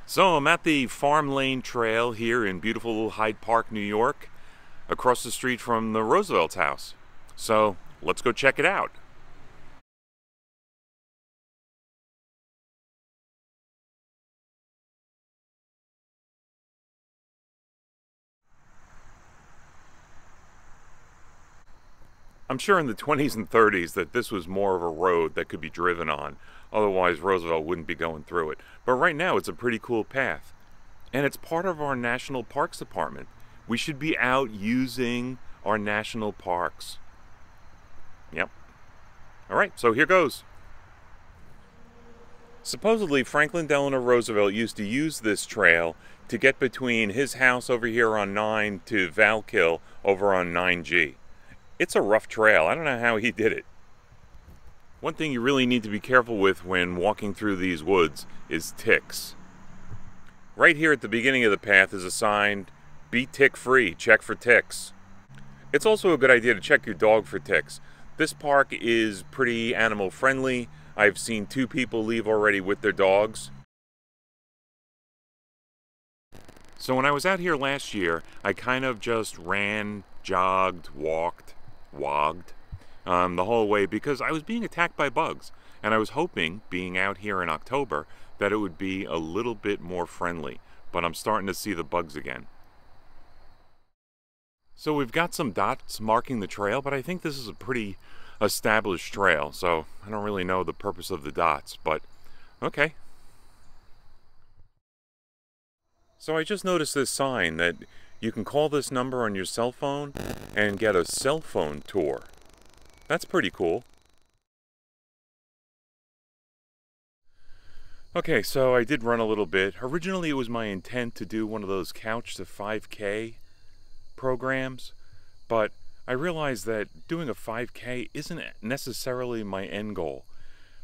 So I'm at the Farm Lane Trail here in beautiful Hyde Park, New York, across the street from the Roosevelt's house. So let's go check it out. I'm sure in the 20s and 30s that this was more of a road that could be driven on. Otherwise, Roosevelt wouldn't be going through it. But right now, it's a pretty cool path. And it's part of our National Parks Department. We should be out using our national parks. Yep. All right, so here goes. Supposedly, Franklin Delano Roosevelt used to use this trail to get between his house over here on 9 to Val-kill over on 9G. It's a rough trail. I don't know how he did it. One thing you really need to be careful with when walking through these woods is ticks. Right here at the beginning of the path is a sign, "Be tick free, check for ticks." It's also a good idea to check your dog for ticks. This park is pretty animal friendly. I've seen 2 people leave already with their dogs. So when I was out here last year, I kind of just ran, jogged, walked, wogged the whole way because I was being attacked by bugs. And I was hoping, being out here in October, that it would be a little bit more friendly. But I'm starting to see the bugs again. So we've got some dots marking the trail, but I think this is a pretty established trail, so I don't really know the purpose of the dots, but okay. So I just noticed this sign that you can call this number on your cell phone and get a cell phone tour. That's pretty cool. Okay, so I did run a little bit. Originally it was my intent to do one of those couch to 5K programs, but I realized that doing a 5K isn't necessarily my end goal.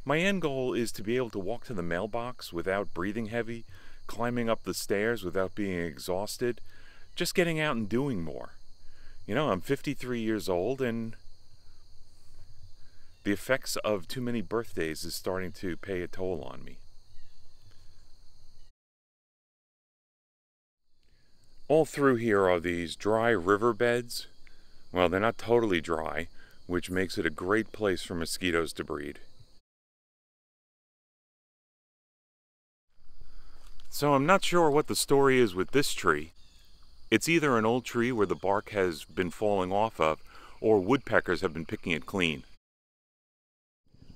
My end goal is to be able to walk to the mailbox without breathing heavy, climbing up the stairs without being exhausted, just getting out and doing more. You know, I'm 53 years old and the effects of too many birthdays is starting to pay a toll on me. All through here are these dry riverbeds. Well, they're not totally dry, which makes it a great place for mosquitoes to breed. So I'm not sure what the story is with this tree. It's either an old tree where the bark has been falling off of, or woodpeckers have been picking it clean.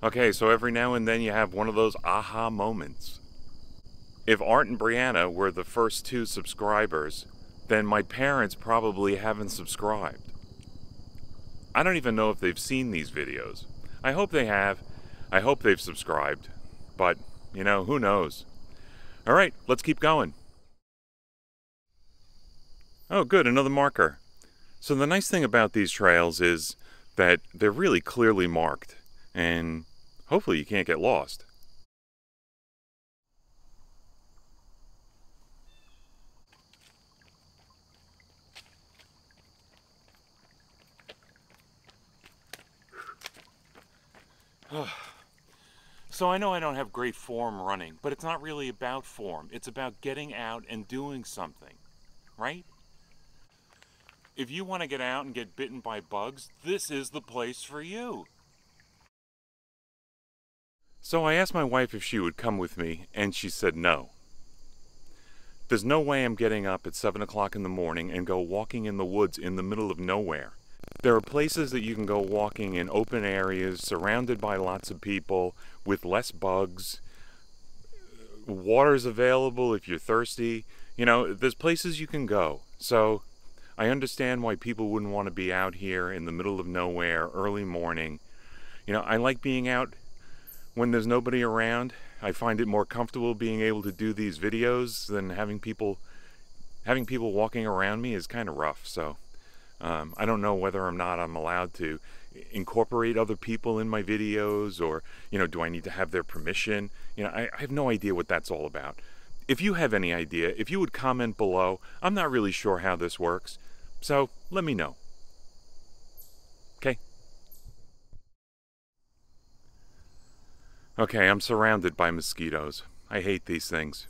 Okay, so every now and then you have one of those aha moments. If Art and Brianna were the first 2 subscribers, then my parents probably haven't subscribed. I don't even know if they've seen these videos. I hope they have. I hope they've subscribed. But, you know, who knows? All right, let's keep going. Oh, good, another marker. So the nice thing about these trails is that they're really clearly marked, and hopefully you can't get lost. So I know I don't have great form running, but it's not really about form. It's about getting out and doing something, right? If you want to get out and get bitten by bugs, this is the place for you. So I asked my wife if she would come with me, and she said no. There's no way I'm getting up at 7 o'clock in the morning and go walking in the woods in the middle of nowhere. There are places that you can go walking in open areas, surrounded by lots of people, with less bugs. Water's available if you're thirsty. You know, there's places you can go. So I understand why people wouldn't want to be out here in the middle of nowhere, early morning. You know, I like being out when there's nobody around. I find it more comfortable being able to do these videos than having people walking around me is kind of rough. So I don't know whether or not I'm allowed to incorporate other people in my videos, or, you know, do I need to have their permission? You know, I have no idea what that's all about. If you have any idea, if you would comment below. I'm not really sure how this works, so let me know. Okay? Okay, I'm surrounded by mosquitoes. I hate these things.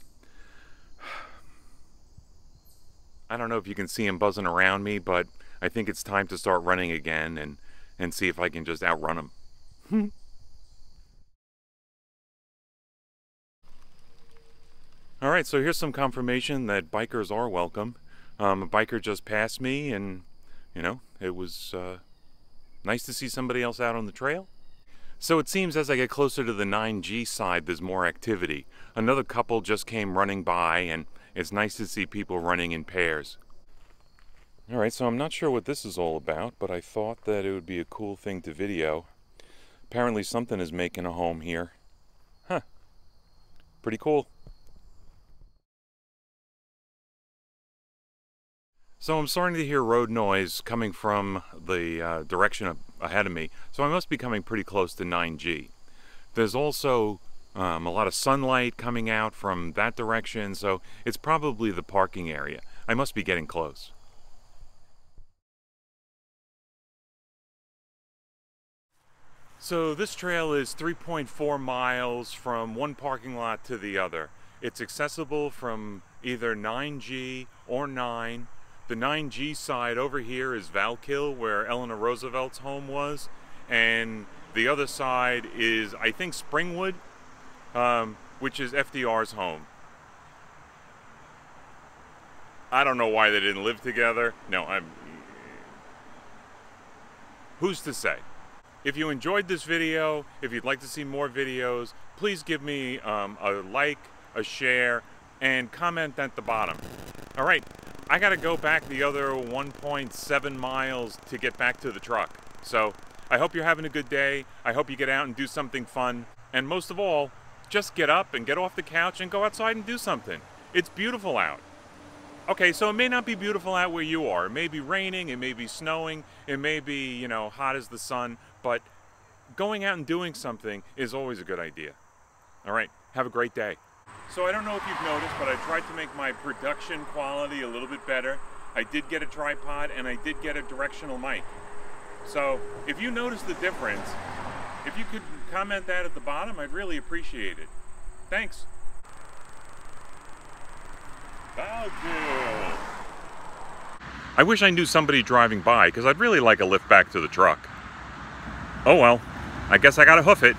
I don't know if you can see him buzzing around me, but I think it's time to start running again and see if I can just outrun him. Alright, so here's some confirmation that bikers are welcome. A biker just passed me, and, you know, it was nice to see somebody else out on the trail. So it seems as I get closer to the 9G side, there's more activity. Another couple just came running by, and it's nice to see people running in pairs. Alright, so I'm not sure what this is all about, but I thought that it would be a cool thing to video. Apparently something is making a home here. Huh. Pretty cool. So I'm starting to hear road noise coming from the direction ahead of me, so I must be coming pretty close to 9G. There's also a lot of sunlight coming out from that direction, so it's probably the parking area. I must be getting close. So this trail is 3.4 miles from one parking lot to the other. It's accessible from either 9G or 9. The 9G side over here is Val-kill, where Eleanor Roosevelt's home was, and the other side is, I think, Springwood, which is FDR's home. I don't know why they didn't live together. No, who's to say? If you enjoyed this video, if you'd like to see more videos, please give me a like, a share, and comment at the bottom. All right. I gotta go back the other 1.7 miles to get back to the truck. So I hope you're having a good day. I hope you get out and do something fun. And most of all, just get up and get off the couch and go outside and do something. It's beautiful out. Okay, so it may not be beautiful out where you are. It may be raining, it may be snowing, it may be, you know, hot as the sun, but going out and doing something is always a good idea. All right, have a great day. So I don't know if you've noticed, but I tried to make my production quality a little bit better. I did get a tripod and I did get a directional mic. So if you notice the difference, if you could comment that at the bottom, I'd really appreciate it. Thanks. Val-kill. I wish I knew somebody driving by, because I'd really like a lift back to the truck. Oh well, I guess I gotta hoof it.